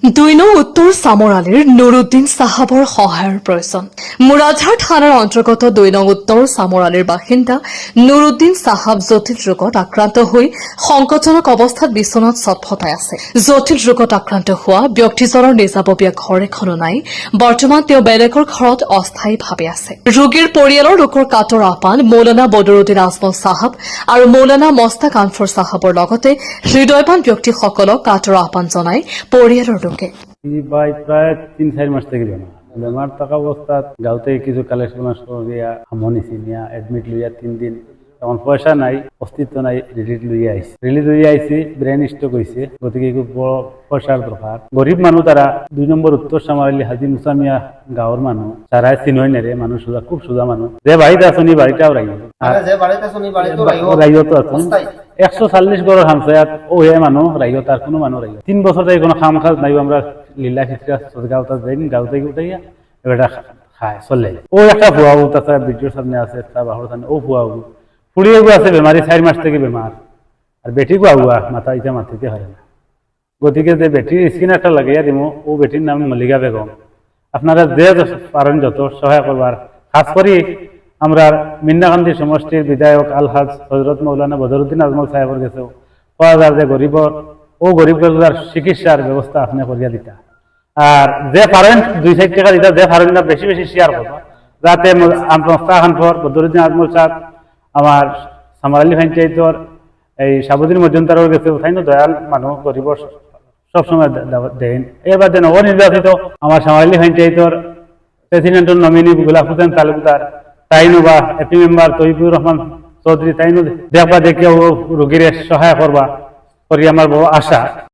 দুই নং উত্তৰ চামৰালীৰ নুৰুদ্দিন চাহাবৰ সহায়ৰ প্ৰয়োজন। মুৰাঝাৰ থানাৰ অন্তৰ্গত ২ নং উত্তৰ চামৰালীৰ বাসিন্দা নুৰুদ্দিন চাহাব জটিল ৰোগত আক্ৰান্ত হৈ সংকটজনক অৱস্থাত বিচনাত ছটফটাই আছে। জটিল ৰোগত আক্ৰান্ত হোৱা ব্যক্তিজনৰ নিজাববীয়া ঘৰ এখনো নাই। বৰ্তমান তেওঁ বেলেগৰ ঘৰত অস্থায়ীভাৱে আছে। ৰোগীৰ পৰিয়ালৰ লোকৰ কাটৰ আহ্বান মৌলানা বদৰুদ্দিন আজমল চাহাব আৰু মৌলানা মস্তাক আনফৰ চাহাবৰ লগতে হৃদয়বান ব্যক্তিসকলক কাটৰ আহ্বান জনাই পৰিয়ালৰ লোকে। প্রায় ৩-৪ মাস থেকে বেমার থাকা অবস্থাত গাঁওতে কিছু কালেকশন করিয়া আমনিছি নিয়া এডমিট লইয়া ৩ দিন তখন পয়সা নাই, অস্তিত্ব নাই, রিলিজ লইয়া আইছি ব্রেন স্ট্রোক হয়েছে। গতিকে খুব বড় পয়সার দরকার। গরিব মানুষ তারা ২ নম্বর উত্তর সামারালি হাজি মুসামিয়া গাঁওর মানুষ তারা চিনই নেরে মানুষ সোজা, খুব সোজা মানুষ। যে বাড়িতে আসুন বাড়িটাও রাইও তো আসুন ১৪০ গড়ের হামসায়াত ও হে মানুষ রাইও তার কোনো মানুষ রাইও ৩ বছর থেকে কোনো খাম খাজ নাই। আমরা লীলা খিচড়া গাঁওটা যাই গাঁও থেকে উঠাইয়া এটা খায় চলে। ও একটা ভুয়াবু তাছাড়া ভিডিওর সামনে আছে বাহর সামনে ও ভুয়াবু ফুড়িয়ে আছে বেমারি ৪ মাস থেকে বেমার। আর বেটিকে আগুয়া মাথা ইটা মাথিতে হয় না। গতিকে যে বেটির স্কিন একটা লাগাইয়া দিব ও বেটির নাম মল্লিকা বেগম। আপনারা যে পারেন যত সহায় করবার, খাস করি আমরা মিন্নাকান্দি সমষ্টির বিধায়ক আলহাজ হজরত মৌলানা বদরুদ্দিন আজমল সাহেবের কাছে পাওয়া যায় যে গরিব ও গরিবগুলার চিকিৎসার ব্যবস্থা আপনি করিয়া দিতা। আর যে পারেন ২-৪ টাকা দিতা, যে পারেন না বেশি বেশি শেয়ার করবা, যাতে মস্তাক আনফর বদরুদ্দিন আজমল সাহেব আমার সামারালি পঞ্চায়েতর এই সাবুদ্দিন মজুমদারের কাছে উঠাই না দয়াল মানুষ গরিব সবসময় দেন। এবার যেন অনির্বাচিত আমার সামারালি পঞ্চায়েতর প্রেসিডেন্টের নমিনি গোলাপ হোসেন তালুকদার তাইনো বা এপি মেম্বার তহিবুর রহমান চৌধুরী তাইনো দেখবা দেখে ও রোগীর সহায় করবা করি আমার বড় আশা।